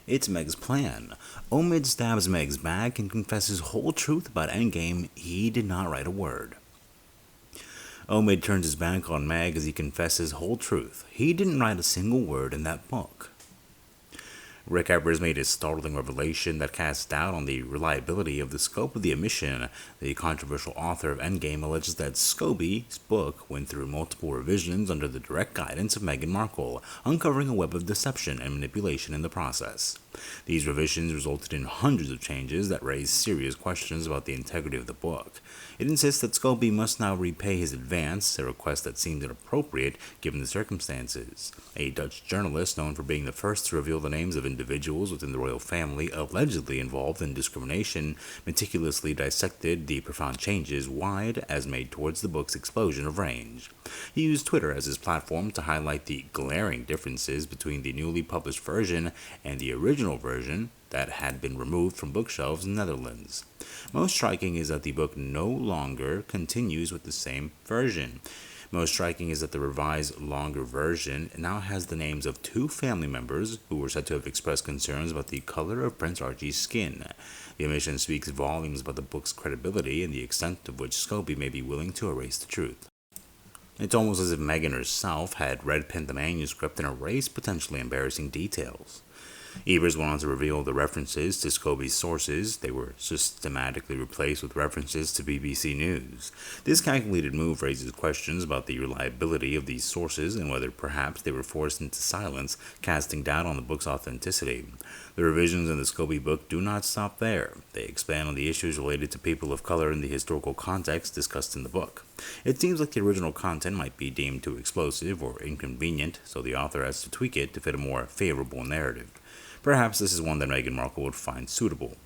It's Meg's plan. Omid stabs Meg's back and confesses whole truth about Endgame. He did not write a word. Omid turns his back on Meg as he confesses whole truth. He didn't write a single word in that book. Rick Evers made a startling revelation that casts doubt on the reliability of the scope of the omission. The controversial author of Endgame alleges that Scobie's book went through multiple revisions under the direct guidance of Meghan Markle, uncovering a web of deception and manipulation in the process. These revisions resulted in hundreds of changes that raise serious questions about the integrity of the book. It insists that Scobie must now repay his advance, a request that seemed inappropriate given the circumstances. A Dutch journalist known for being the first to reveal the names of individuals within the royal family allegedly involved in discrimination meticulously dissected the profound changes wide as made towards the book's explosion of range. He used Twitter as his platform to highlight the glaring differences between the newly published version and the original version that had been removed from bookshelves in the Netherlands. Most striking is that the book no longer continues with the same version. Most striking is that the revised, longer version now has the names of two family members who were said to have expressed concerns about the color of Prince Archie's skin. The omission speaks volumes about the book's credibility and the extent to which Scobie may be willing to erase the truth. It's almost as if Meghan herself had red-penned the manuscript and erased potentially embarrassing details. Evers went on to reveal the references to Scobie's sources. They were systematically replaced with references to BBC News. This calculated move raises questions about the reliability of these sources and whether perhaps they were forced into silence, casting doubt on the book's authenticity. The revisions in the Scobie book do not stop there. They expand on the issues related to people of color in the historical context discussed in the book. It seems like the original content might be deemed too explosive or inconvenient, so the author has to tweak it to fit a more favorable narrative. Perhaps this is one that Meghan Markle would find suitable.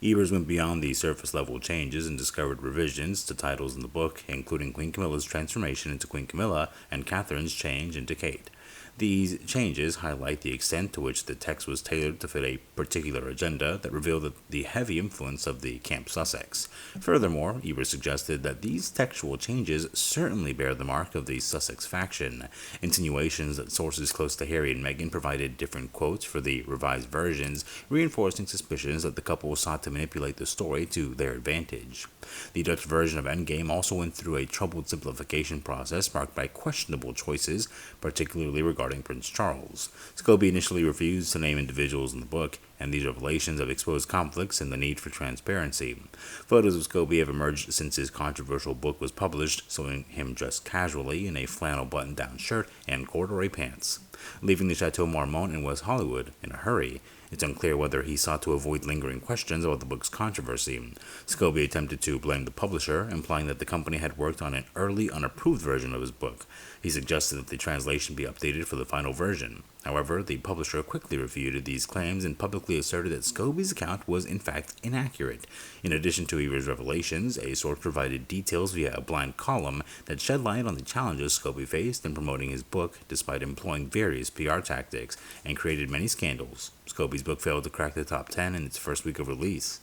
Evers went beyond the surface-level changes and discovered revisions to titles in the book, including Queen Camilla's transformation into Queen Camilla and Catherine's change into Kate. These changes highlight the extent to which the text was tailored to fit a particular agenda that revealed the heavy influence of the Camp Sussex. Furthermore, Evers suggested that these textual changes certainly bear the mark of the Sussex faction. Insinuations that sources close to Harry and Meghan provided different quotes for the revised versions, reinforcing suspicions that the couple sought to manipulate the story to their advantage. The Dutch version of Endgame also went through a troubled simplification process marked by questionable choices, particularly regarding Prince Charles. Scobie initially refused to name individuals in the book, and these revelations have exposed conflicts and the need for transparency. Photos of Scobie have emerged since his controversial book was published, showing him dressed casually in a flannel button-down shirt and corduroy pants, leaving the Chateau Marmont in West Hollywood in a hurry. It's unclear whether he sought to avoid lingering questions about the book's controversy. Scobie attempted to blame the publisher, implying that the company had worked on an early, unapproved version of his book. He suggested that the translation be updated for the final version. However, the publisher quickly refuted these claims and publicly asserted that Scobie's account was in fact inaccurate. In addition to Evers' revelations, a source provided details via a blind column that shed light on the challenges Scobie faced in promoting his book despite employing various PR tactics and created many scandals. Scobie's book failed to crack the top 10 in its first week of release.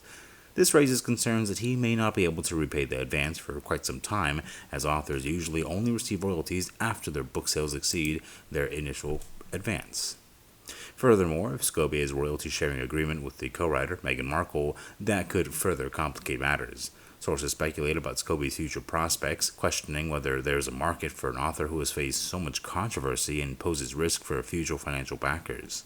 This raises concerns that he may not be able to repay the advance for quite some time, as authors usually only receive royalties after their book sales exceed their initial advance. Furthermore, if Scobie has a royalty-sharing agreement with the co-writer, Meghan Markle, that could further complicate matters. Sources speculate about Scobie's future prospects, questioning whether there's a market for an author who has faced so much controversy and poses risk for future financial backers.